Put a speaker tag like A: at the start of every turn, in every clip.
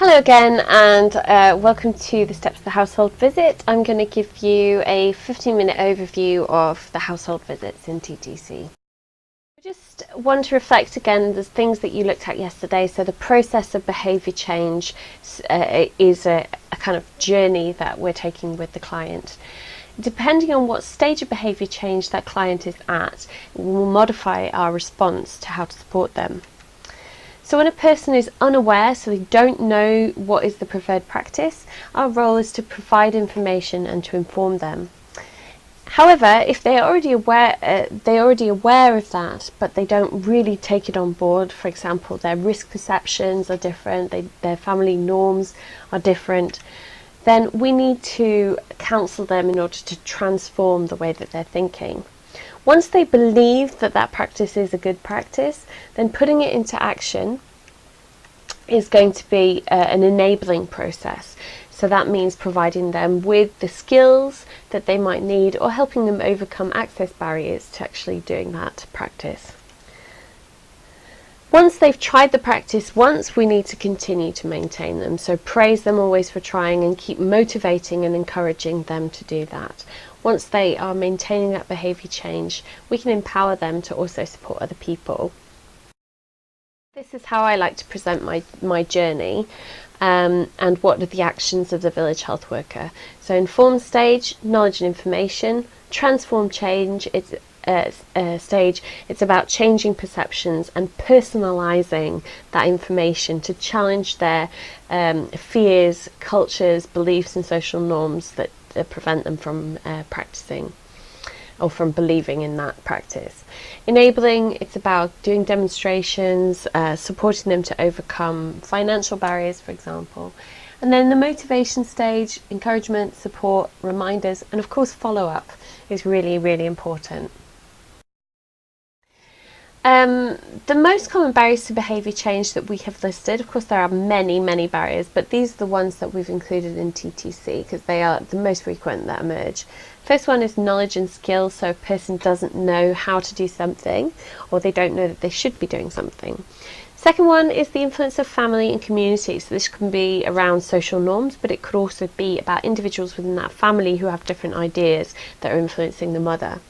A: Hello again, and welcome to the Steps of the Household Visit. I'm going to give you a 15-minute overview of the household visits in TTC. I just want to reflect again on the things that you looked at yesterday. So the process of behaviour change is a kind of journey that we're taking with the client. Depending on what stage of behaviour change that client is at, we will modify our response to how to support them. So when a person is unaware, so they don't know what is the preferred practice, our role is to provide information and to inform them. However, if they're already aware of that, but they don't really take it on board, for example, their risk perceptions are different, their family norms are different, then we need to counsel them in order to transform the way that they're thinking. Once they believe that that practice is a good practice, then putting it into action is going to be an enabling process. So that means providing them with the skills that they might need or helping them overcome access barriers to actually doing that practice. Once they've tried the practice once, we need to continue to maintain them. So praise them always for trying and keep motivating and encouraging them to do that. Once they are maintaining that behaviour change, we can empower them to also support other people. This is how I like to present my journey and what are the actions of the village health worker. So inform stage, knowledge and information. Transform change, it's stage, it's about changing perceptions and personalising that information to challenge their fears, cultures, beliefs and social norms that prevent them from practicing or from believing in that practice. Enabling, it's about doing demonstrations, supporting them to overcome financial barriers, for example. And then the motivation stage, encouragement, support, reminders, and of course follow-up is really, really important. The most common barriers to behaviour change that we have listed, of course there are many, many barriers, but these are the ones that we've included in TTC because they are the most frequent that emerge. First one is knowledge and skill, so a person doesn't know how to do something or they don't know that they should be doing something. Second one is the influence of family and community, so this can be around social norms, but it could also be about individuals within that family who have different ideas that are influencing the mother.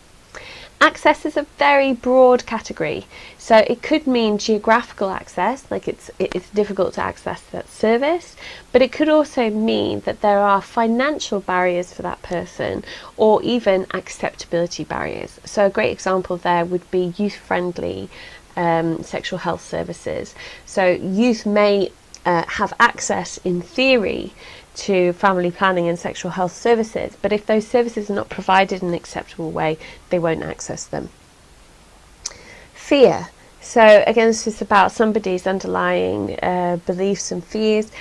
A: Access is a very broad category, so it could mean geographical access, like it's difficult to access that service, but it could also mean that there are financial barriers for that person or even acceptability barriers. So a great example there would be youth-friendly sexual health services. So youth may have access in theory to family planning and sexual health services, but if those services are not provided in an acceptable way, they won't access them. Fear. So again, this is about somebody's underlying beliefs and fears.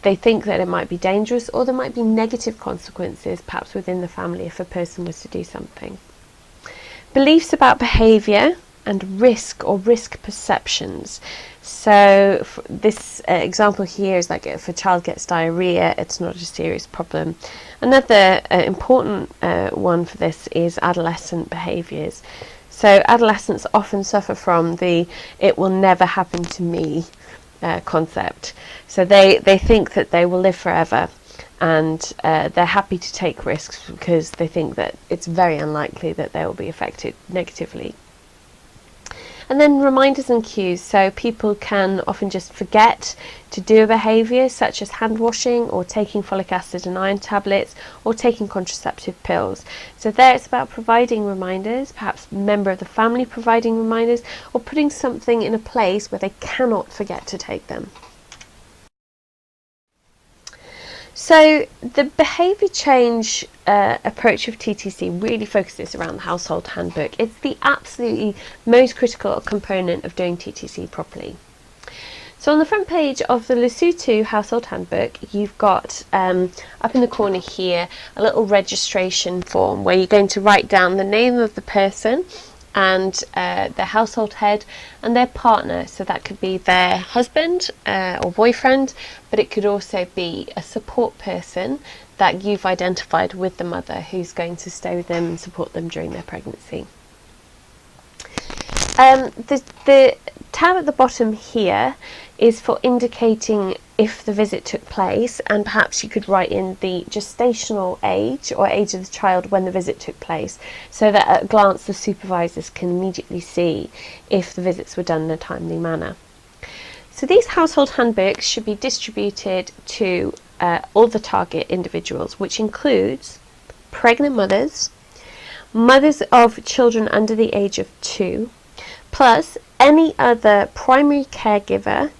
A: They think that it might be dangerous or there might be negative consequences perhaps within the family if a person was to do something. Beliefs about behaviour and risk or risk perceptions. So this example here is like if a child gets diarrhea, it's not a serious problem. Another important one for this is adolescent behaviours. So adolescents often suffer from the "it will never happen to me" concept. So they think that they will live forever, and they're happy to take risks because they think that it's very unlikely that they will be affected negatively. And then reminders and cues, so people can often just forget to do a behaviour such as hand washing or taking folic acid and iron tablets or taking contraceptive pills. So there it's about providing reminders, perhaps a member of the family providing reminders or putting something in a place where they cannot forget to take them. So the behaviour change approach of TTC really focuses around the household handbook. It's the absolutely most critical component of doing TTC properly. So on the front page of the Lesotho household handbook, you've got up in the corner here a little registration form where you're going to write down the name of the person and their household head and their partner. So that could be their husband or boyfriend, but it could also be a support person that you've identified with the mother who's going to stay with them and support them during their pregnancy. The tab at the bottom here is for indicating if the visit took place, and perhaps you could write in the gestational age or age of the child when the visit took place, so that at a glance the supervisors can immediately see if the visits were done in a timely manner. So these household handbooks should be distributed to all the target individuals, which includes pregnant mothers, mothers of children under the age of 2, plus any other primary caregiver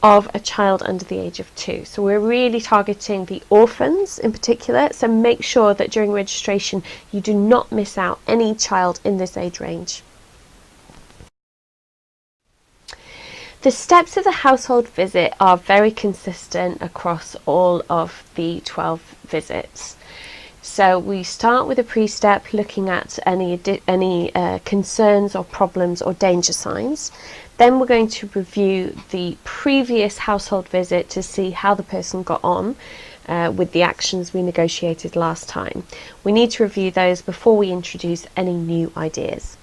A: of a child under the age of 2. So we're really targeting the orphans in particular, so make sure that during registration you do not miss out any child in this age range. The steps of the household visit are very consistent across all of the 12 visits. So we start with a pre-step looking at any concerns or problems or danger signs. Then we're going to review the previous household visit to see how the person got on with the actions we negotiated last time. We need to review those before we introduce any new ideas.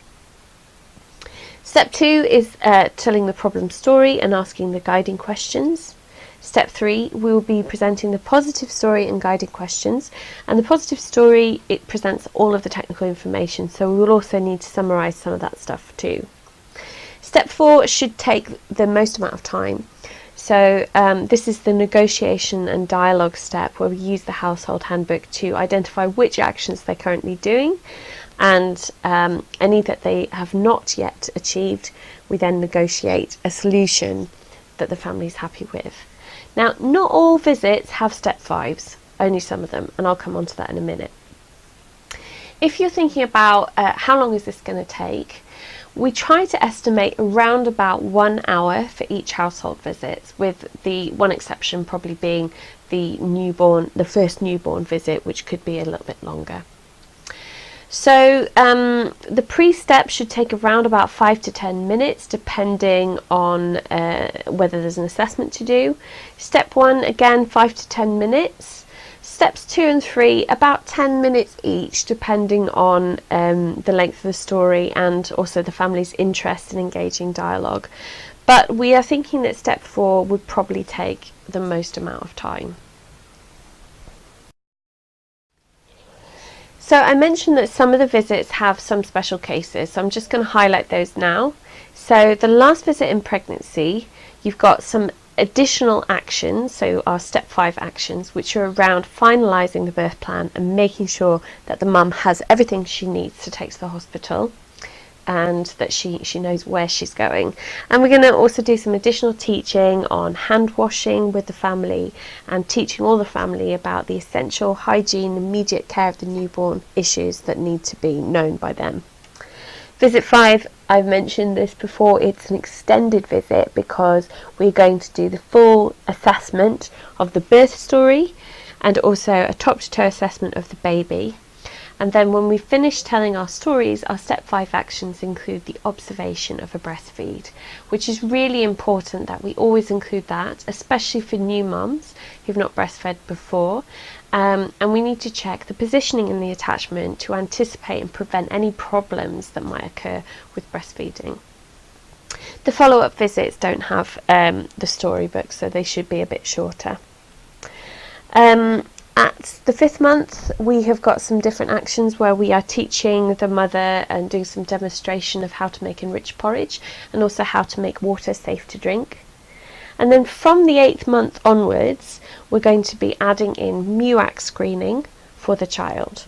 A: Step 2 is telling the problem story and asking the guiding questions. Step 3, we will be presenting the positive story and guiding questions. And the positive story, it presents all of the technical information, so we will also need to summarise some of that stuff too. Step 4 should take the most amount of time. So this is the negotiation and dialogue step, where we use the household handbook to identify which actions they're currently doing, and any that they have not yet achieved, we then negotiate a solution that the family is happy with. Now, not all visits have step 5s, only some of them, and I'll come on to that in a minute. If you're thinking about how long is this going to take, we try to estimate around about 1 hour for each household visit, with the one exception probably being the first newborn visit, which could be a little bit longer. So the pre-step should take around about 5 to 10 minutes, depending on whether there's an assessment to do. Step 1, again, 5 to 10 minutes. Steps 2 and 3, about 10 minutes each, depending on the length of the story and also the family's interest in engaging dialogue. But we are thinking that step 4 would probably take the most amount of time. So I mentioned that some of the visits have some special cases, so I'm just going to highlight those now. So the last visit in pregnancy, you've got some additional actions, so our step 5 actions, which are around finalising the birth plan and making sure that the mum has everything she needs to take to the hospital, and that she knows where she's going. And we're going to also do some additional teaching on hand washing with the family, and teaching all the family about the essential hygiene, immediate care of the newborn issues that need to be known by them. Visit 5, I've mentioned this before, it's an extended visit because we're going to do the full assessment of the birth story and also a top-to-toe assessment of the baby. And then when we finish telling our stories, our step 5 actions include the observation of a breastfeed, which is really important that we always include that, especially for new mums who've not breastfed before. And we need to check the positioning and the attachment to anticipate and prevent any problems that might occur with breastfeeding. The follow-up visits don't have the storybook, so they should be a bit shorter. At the 5th month, we have got some different actions where we are teaching the mother and doing some demonstration of how to make enriched porridge, and also how to make water safe to drink. And then from the 8th month onwards, we're going to be adding in MUAC screening for the child.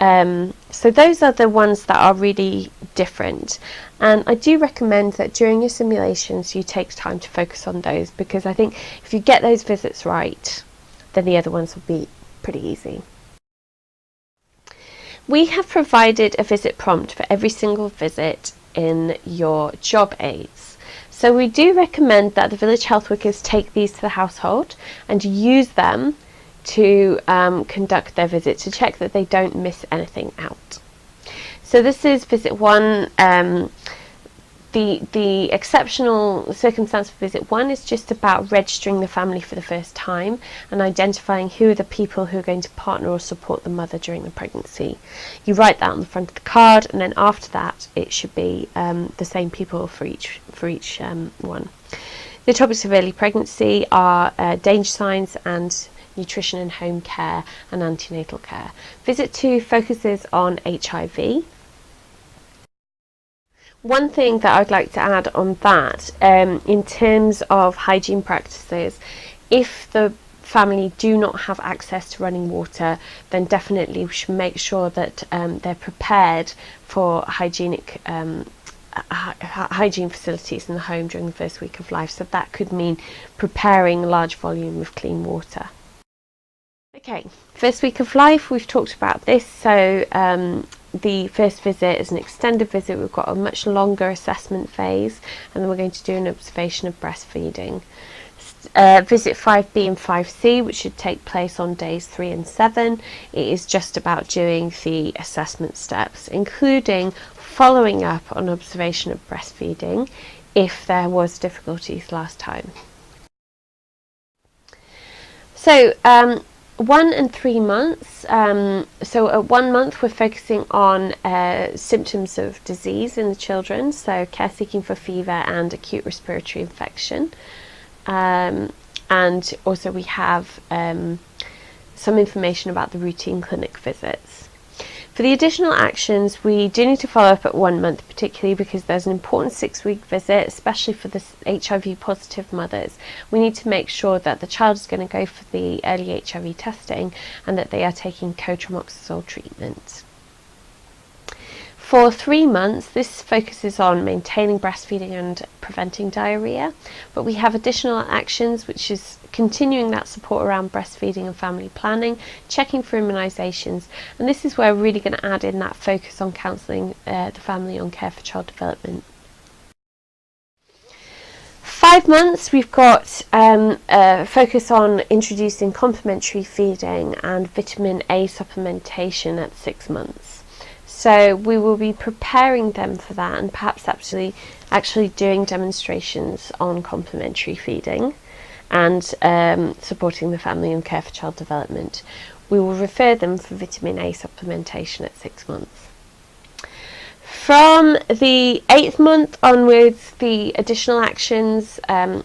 A: So those are the ones that are really different, and I do recommend that during your simulations you take time to focus on those, because I think if you get those visits right, then the other ones will be pretty easy. We have provided a visit prompt for every single visit in your job aids. So we do recommend that the village health workers take these to the household and use them to conduct their visit, to check that they don't miss anything out. So this is visit 1. The the exceptional circumstance for visit 1 is just about registering the family for the first time and identifying who are the people who are going to partner or support the mother during the pregnancy. You write that on the front of the card, and then after that it should be the same people for each one. The topics of early pregnancy are danger signs and nutrition and home care and antenatal care. Visit 2 focuses on HIV. One thing that I'd like to add on that, in terms of hygiene practices, if the family do not have access to running water, then definitely we should make sure that they're prepared for hygienic hygiene facilities in the home during the first week of life. So that could mean preparing a large volume of clean water. Okay, first week of life, we've talked about this. So the first visit is an extended visit. We've got a much longer assessment phase, and then we're going to do an observation of breastfeeding. Visit 5B and 5C, which should take place on days 3 and 7. It is just about doing the assessment steps, including following up on observation of breastfeeding if there was difficulties last time. So 1 and 3 months. So at 1 month we're focusing on symptoms of disease in the children, so care seeking for fever and acute respiratory infection. And also we have some information about the routine clinic visits. For the additional actions, we do need to follow up at 1 month, particularly because there's an important 6-week visit, especially for the HIV positive mothers. We need to make sure that the child is going to go for the early HIV testing and that they are taking cotrimoxazole treatment. For 3 months, this focuses on maintaining breastfeeding and preventing diarrhea, but we have additional actions, which is continuing that support around breastfeeding and family planning, checking for immunisations, and this is where we're really going to add in that focus on counselling the family on care for child development. 5 months, we've got a focus on introducing complementary feeding and vitamin A supplementation at 6 months. So we will be preparing them for that and perhaps actually doing demonstrations on complementary feeding and supporting the family in care for child development. We will refer them for vitamin A supplementation at 6 months. From the 8th month onwards, the additional actions,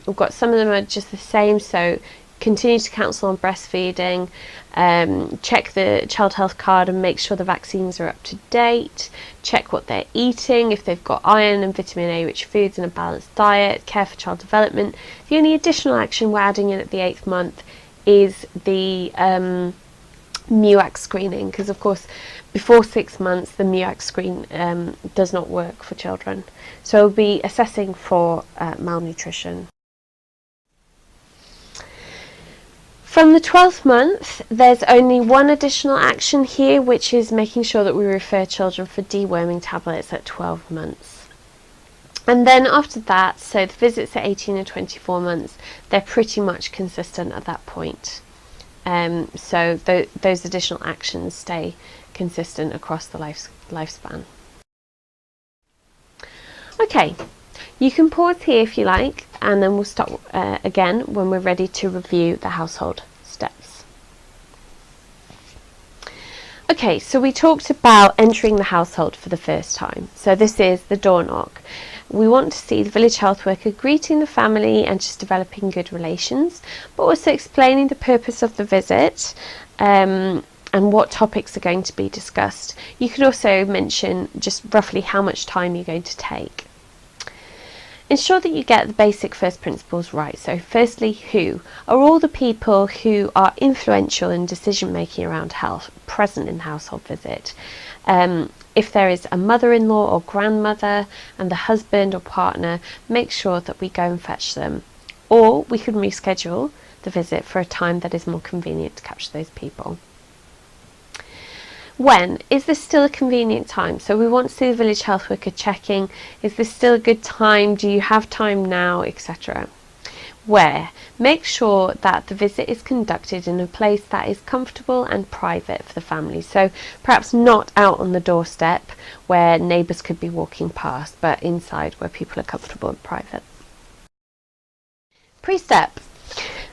A: we've got some of them are just the same, so continue to counsel on breastfeeding, check the child health card and make sure the vaccines are up to date, check what they're eating, if they've got iron and vitamin A rich foods and a balanced diet, care for child development. The only additional action we're adding in at the 8th month is the MUAC screening, because of course before 6 months the MUAC screen does not work for children. So we'll be assessing for malnutrition. From the 12th month, there's only one additional action here, which is making sure that we refer children for deworming tablets at 12 months. And then after that, so the visits at 18 and 24 months, they're pretty much consistent at that point. So those additional actions stay consistent across the lifespan. Okay, you can pause here if you like, and then we'll start again when we're ready to review the household steps. Okay, so we talked about entering the household for the first time. So this is the door knock. We want to see the village health worker greeting the family and just developing good relations, but also explaining the purpose of the visit and what topics are going to be discussed. You could also mention just roughly how much time you're going to take. Ensure that you get the basic first principles right. So firstly, who are all the people who are influential in decision making around health present in household visit. If there is a mother-in-law or grandmother and the husband or partner, make sure that we go and fetch them, or we can reschedule the visit for a time that is more convenient to capture those people. When? Is this still a convenient time? So we want to see the village health worker checking, is this still a good time? Do you have time now? Etc. where. Make sure that the visit is conducted in a place that is comfortable and private for the family. So perhaps not out on the doorstep where neighbours could be walking past, but inside where people are comfortable and private. Pre-step.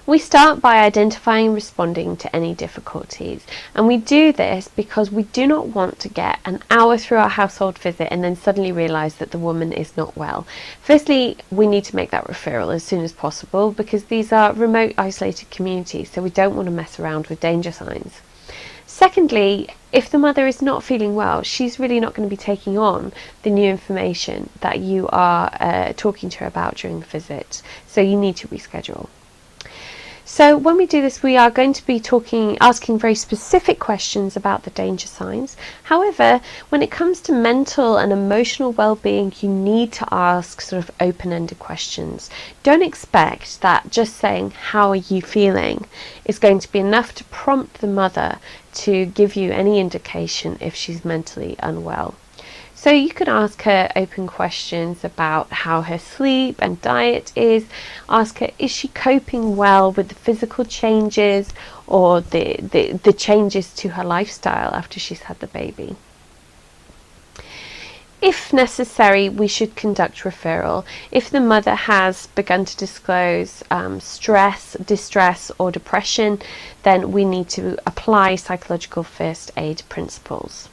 A: We start by identifying and responding to any difficulties, and we do this because we do not want to get an hour through our household visit and then suddenly realise that the woman is not well. Firstly, we need to make that referral as soon as possible because these are remote, isolated communities, so we don't want to mess around with danger signs. Secondly, if the mother is not feeling well, she's really not going to be taking on the new information that you are talking to her about during the visit, so you need to reschedule. So when we do this, we are going to be asking very specific questions about the danger signs. However, when it comes to mental and emotional well-being, you need to ask sort of open-ended questions. Don't expect that just saying, "How are you feeling?" is going to be enough to prompt the mother to give you any indication if she's mentally unwell. So you could ask her open questions about how her sleep and diet is. Ask her, is she coping well with the physical changes or the changes to her lifestyle after she's had the baby? If necessary, we should conduct referral. If the mother has begun to disclose stress, distress or depression, then we need to apply psychological first aid principles.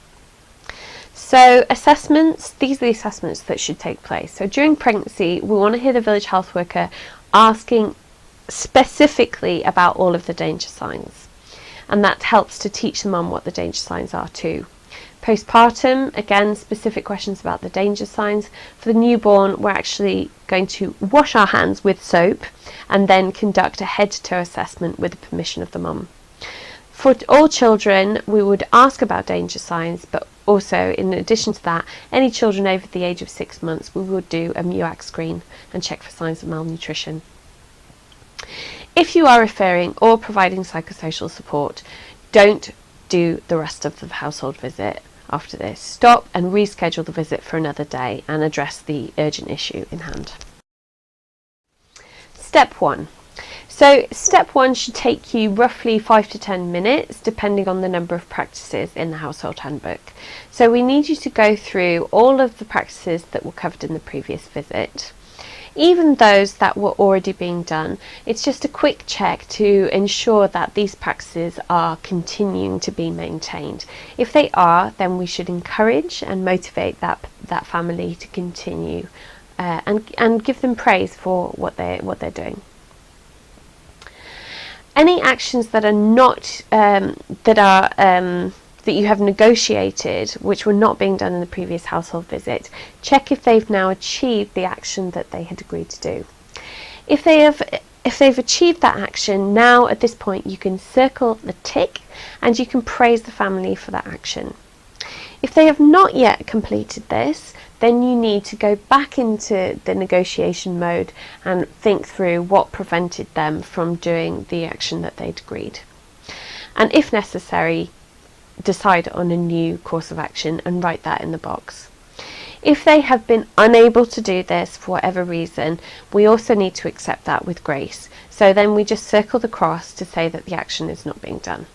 A: So assessments, these are the assessments that should take place. So during pregnancy, we want to hear the village health worker asking specifically about all of the danger signs. And that helps to teach the mum what the danger signs are too. Postpartum, again, specific questions about the danger signs. For the newborn, we're actually going to wash our hands with soap and then conduct a head-to-toe assessment with the permission of the mum. For all children, we would ask about danger signs, but also, in addition to that, any children over the age of 6 months, we would do a MUAC screen and check for signs of malnutrition. If you are referring or providing psychosocial support, don't do the rest of the household visit after this. Stop and reschedule the visit for another day and address the urgent issue in hand. Step 1. So step 1 should take you roughly 5 to 10 minutes, depending on the number of practices in the household handbook. So we need you to go through all of the practices that were covered in the previous visit. Even those that were already being done, it's just a quick check to ensure that these practices are continuing to be maintained. If they are, then we should encourage and motivate that family to continue and give them praise for what they're doing. Any actions that are not that you have negotiated, which were not being done in the previous household visit, check if they've now achieved the action that they had agreed to do. If they've achieved that action, now at this point you can circle the tick and you can praise the family for that action. If they have not yet completed this, then you need to go back into the negotiation mode and think through what prevented them from doing the action that they'd agreed. And if necessary, decide on a new course of action and write that in the box. If they have been unable to do this for whatever reason, we also need to accept that with grace. So then we just circle the cross to say that the action is not being done.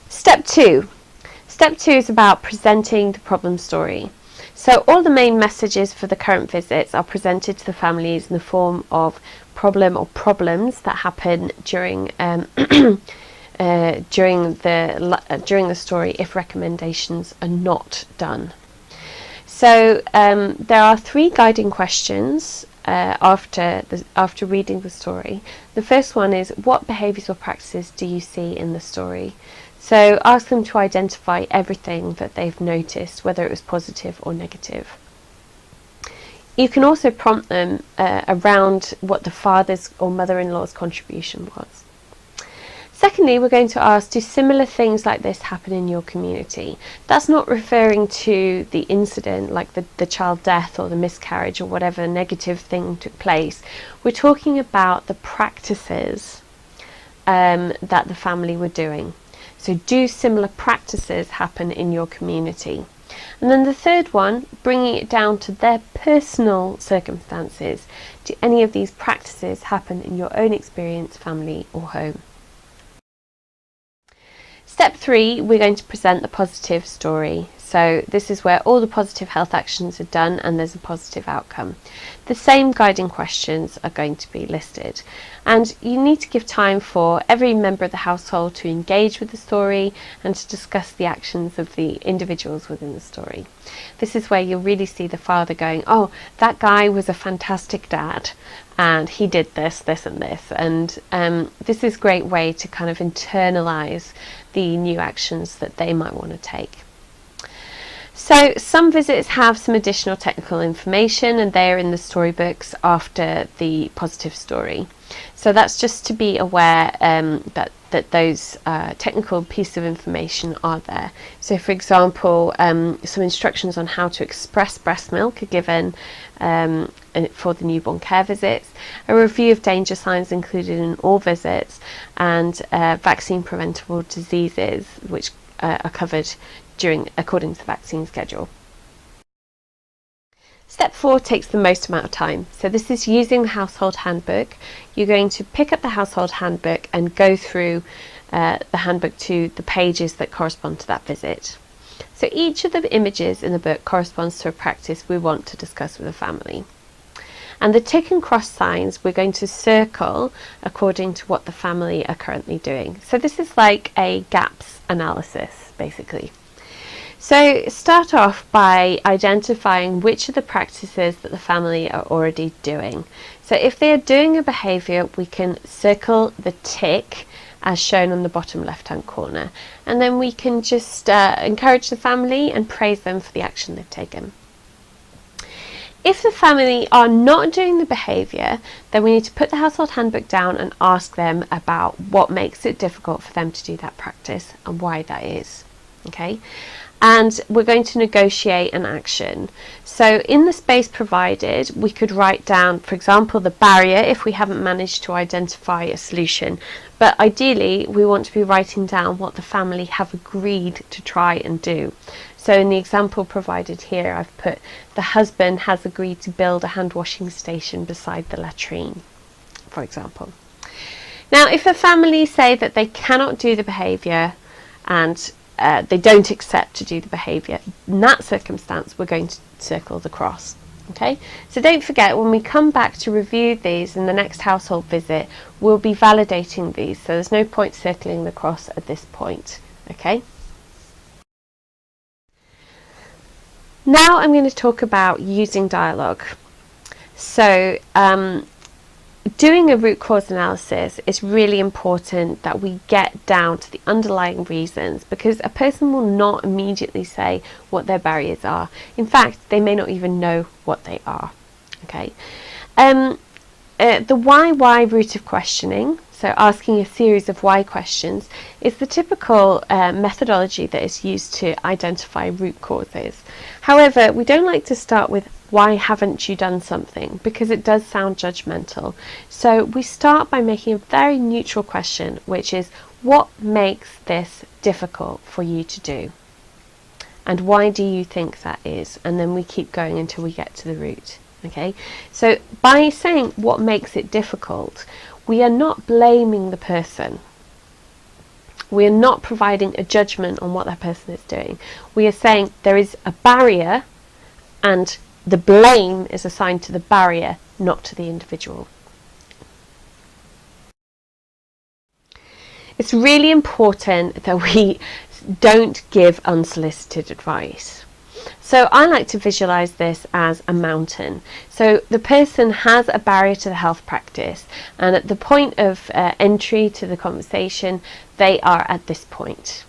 A: Step 2. Step 2 is about presenting the problem story. So all the main messages for the current visits are presented to the families in the form of problem or problems that happen during during the story if recommendations are not done. So there are 3 guiding questions after reading the story. The first one is, what behaviours or practices do you see in the story? So ask them to identify everything that they've noticed, whether it was positive or negative. You can also prompt them around what the father's or mother-in-law's contribution was. Secondly, we're going to ask, do similar things like this happen in your community? That's not referring to the incident, like the child death or the miscarriage or whatever negative thing took place. We're talking about the practices that the family were doing. So do similar practices happen in your community? And then the third one, bringing it down to their personal circumstances. Do any of these practices happen in your own experience, family or home? Step 3, we're going to present the positive story. So this is where all the positive health actions are done and there's a positive outcome. The same guiding questions are going to be listed, and you need to give time for every member of the household to engage with the story and to discuss the actions of the individuals within the story. This is where you'll really see the father going, oh, that guy was a fantastic dad and he did this, this and this, and this is a great way to kind of internalize the new actions that they might want to take. So some visits have some additional technical information and they're in the storybooks after the positive story. So that's just to be aware that those technical pieces of information are there. So for example, some instructions on how to express breast milk are given for the newborn care visits, a review of danger signs included in all visits, and vaccine preventable diseases which are covered according to the vaccine schedule. Step 4 takes the most amount of time. So this is using the household handbook. You're going to pick up the household handbook and go through the handbook to the pages that correspond to that visit. So each of the images in the book corresponds to a practice we want to discuss with the family. And the tick and cross signs we're going to circle according to what the family are currently doing. So this is like a gaps analysis, basically. So start off by identifying which of the practices that the family are already doing. So if they are doing a behaviour, we can circle the tick as shown on the bottom left-hand corner, and then we can just encourage the family and praise them for the action they've taken. If the family are not doing the behaviour, then we need to put the household handbook down and ask them about what makes it difficult for them to do that practice and why that is. Okay, and we're going to negotiate an action. So in the space provided, we could write down, for example, the barrier if we haven't managed to identify a solution. But ideally, we want to be writing down what the family have agreed to try and do. So in the example provided here, I've put the husband has agreed to build a hand washing station beside the latrine, for example. Now, if a family say that they cannot do the behaviour and they don't accept to do the behaviour, in that circumstance we're going to circle the cross. Okay, so don't forget, when we come back to review these in the next household visit, we'll be validating these, so there's no point circling the cross at this point. Okay, now I'm going to talk about using dialogue. So doing a root cause analysis, is really important that we get down to the underlying reasons, because a person will not immediately say what their barriers are. In fact, they may not even know what they are. Okay, the why route of questioning, so asking a series of why questions, is the typical methodology that is used to identify root causes. However, we don't like to start with why haven't you done something, because it does sound judgmental. So we start by making a very neutral question, which is, what makes this difficult for you to do? And why do you think that is? And then we keep going until we get to the root. Okay, so by saying what makes it difficult, we are not blaming the person. We are not providing a judgment on what that person is doing. We are saying there is a barrier and the blame is assigned to the barrier, not to the individual. It's really important that we don't give unsolicited advice. So I like to visualize this as a mountain. So the person has a barrier to the health practice, and at the point of entry to the conversation, they are at this point.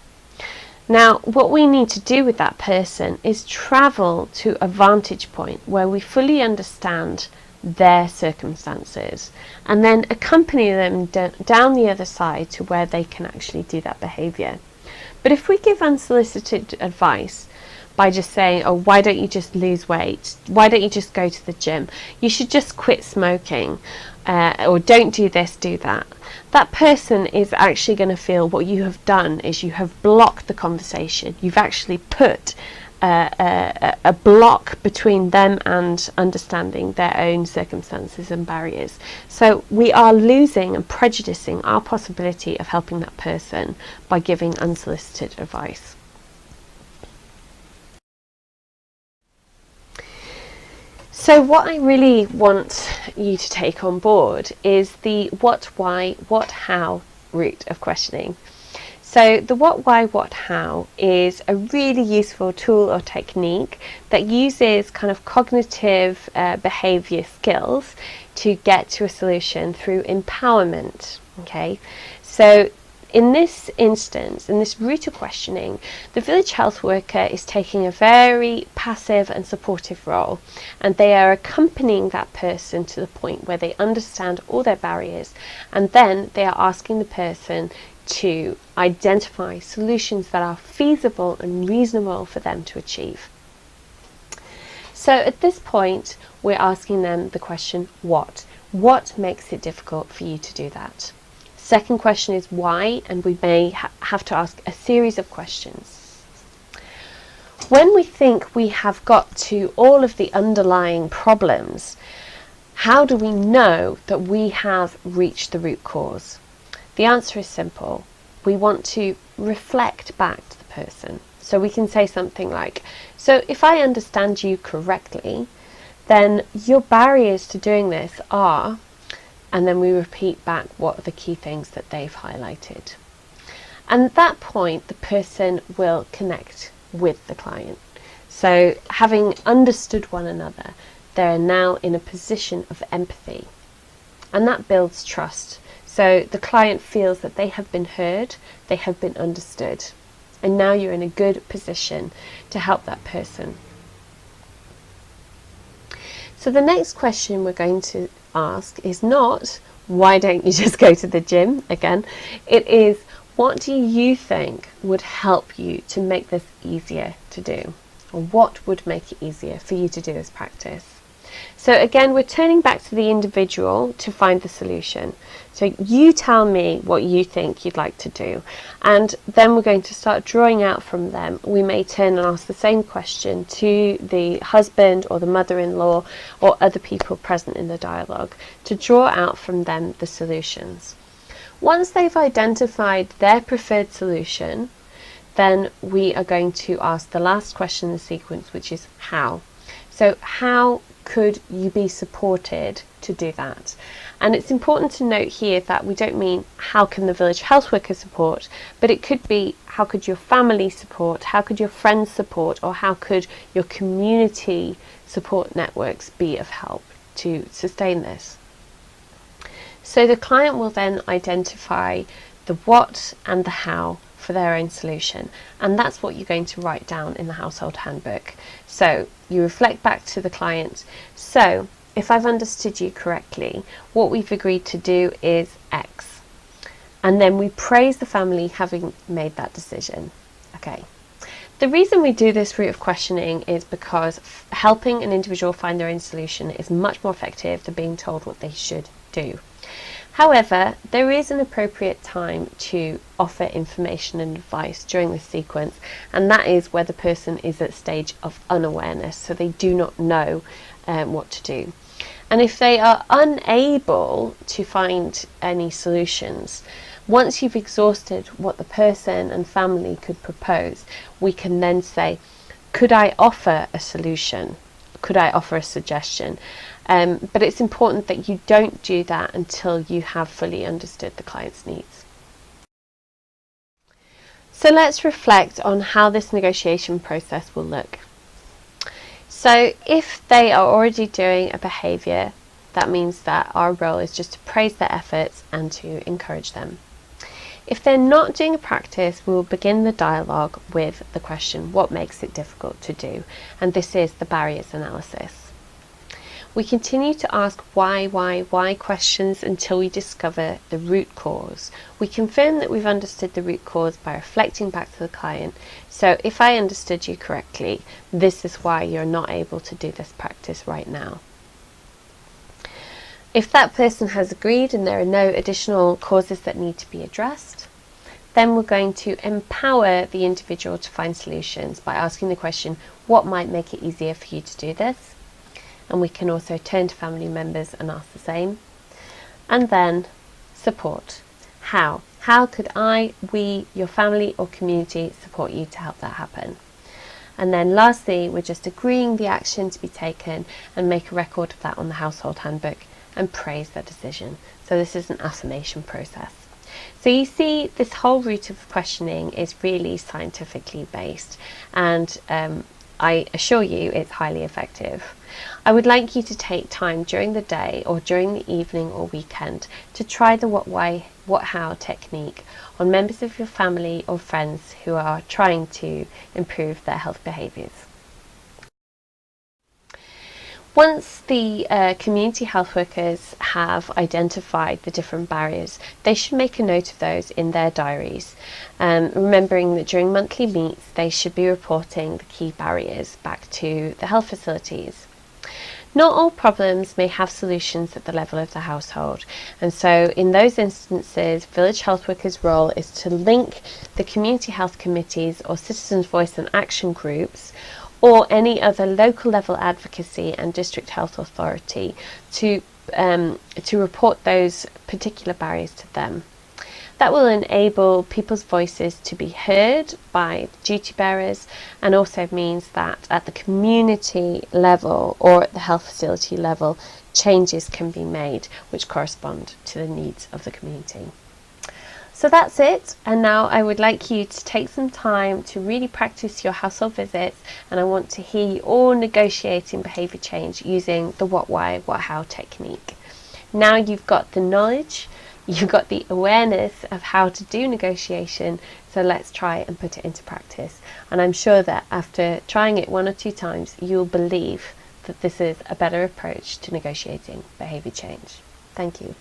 A: Now, what we need to do with that person is travel to a vantage point where we fully understand their circumstances, and then accompany them down the other side to where they can actually do that behaviour. But if we give unsolicited advice by just saying, oh, why don't you just lose weight? Why don't you just go to the gym? You should just quit smoking, or don't do this, do that. That person is actually going to feel what you have done is you have blocked the conversation. You've actually put a block between them and understanding their own circumstances and barriers. So we are losing and prejudicing our possibility of helping that person by giving unsolicited advice. So what I really want you to take on board is the what, why, what, how route of questioning. So the what, why, what, how is a really useful tool or technique that uses kind of cognitive behaviour skills to get to a solution through empowerment. Okay, so in this instance, in this route of questioning, the village health worker is taking a very passive and supportive role, and they are accompanying that person to the point where they understand all their barriers, and then they are asking the person to identify solutions that are feasible and reasonable for them to achieve. So at this point, we're asking them the question, what? What makes it difficult for you to do that? Second question is why, and we may have to ask a series of questions. When we think we have got to all of the underlying problems, how do we know that we have reached the root cause? The answer is simple. We want to reflect back to the person. So we can say something like, so if I understand you correctly, then your barriers to doing this are, and then we repeat back what are the key things that they've highlighted. And at that point, the person will connect with the client. So having understood one another, they're now in a position of empathy. And that builds trust. So the client feels that they have been heard, they have been understood. And now you're in a good position to help that person. So the next question we're going to ask is not, why don't you just go to the gym again? It is, what do you think would help you to make this easier to do? Or what would make it easier for you to do this practice? So again, we're turning back to the individual to find the solution. So you tell me what you think you'd like to do, and then we're going to start drawing out from them. We may turn and ask the same question to the husband or the mother-in-law or other people present in the dialogue to draw out from them the solutions. Once they've identified their preferred solution, then we are going to ask the last question in the sequence, which is how. So how could you be supported to do that? And it's important to note here that we don't mean how can the village health worker support, but it could be how could your family support, how could your friends support, or how could your community support networks be of help to sustain this. So the client will then identify the what and the how for their own solution, and that's what you're going to write down in the household handbook. So you reflect back to the client. So if I've understood you correctly, what we've agreed to do is X, and then we praise the family having made that decision. Okay. The reason we do this route of questioning is because helping an individual find their own solution is much more effective than being told what they should do. However, there is an appropriate time to offer information and advice during this sequence, and that is where the person is at a stage of unawareness, so they do not know what to do. And if they are unable to find any solutions, once you've exhausted what the person and family could propose, we can then say, could I offer a solution? Could I offer a suggestion? But it's important that you don't do that until you have fully understood the client's needs. So let's reflect on how this negotiation process will look. So if they are already doing a behaviour, that means that our role is just to praise their efforts and to encourage them. If they're not doing a practice, we will begin the dialogue with the question, what makes it difficult to do? And this is the barriers analysis. We continue to ask why questions until we discover the root cause. We confirm that we've understood the root cause by reflecting back to the client. So if I understood you correctly, this is why you're not able to do this practice right now. If that person has agreed and there are no additional causes that need to be addressed, Then we're going to empower the individual to find solutions by asking the question, what might make it easier for you to do this? And we can also turn to family members and ask the same. And then support. How? How could I, we, your family or community support you to help that happen? And then lastly, we're just agreeing the action to be taken and make a record of that on the household handbook and praise their decision. So this is an affirmation process. So you see, this whole route of questioning is really scientifically based, and I assure you it's highly effective. I would like you to take time during the day or during the evening or weekend to try the what, why, what, how technique on members of your family or friends who are trying to improve their health behaviours. Once the community health workers have identified the different barriers, they should make a note of those in their diaries, remembering that during monthly meets they should be reporting the key barriers back to the health facilities. Not all problems may have solutions at the level of the household, and so in those instances, village health workers' role is to link the community health committees or citizens' voice and action groups or any other local level advocacy and district health authority to report those particular barriers to them. That will enable people's voices to be heard by duty bearers, and also means that at the community level or at the health facility level, changes can be made which correspond to the needs of the community. So that's it, and now I would like you to take some time to really practice your household visits, and I want to hear you all negotiating behaviour change using the what, why, what, how technique. Now you've got the knowledge, you've got the awareness of how to do negotiation, so let's try and put it into practice. And I'm sure that after trying it 1 or 2 times, you'll believe that this is a better approach to negotiating behaviour change. Thank you.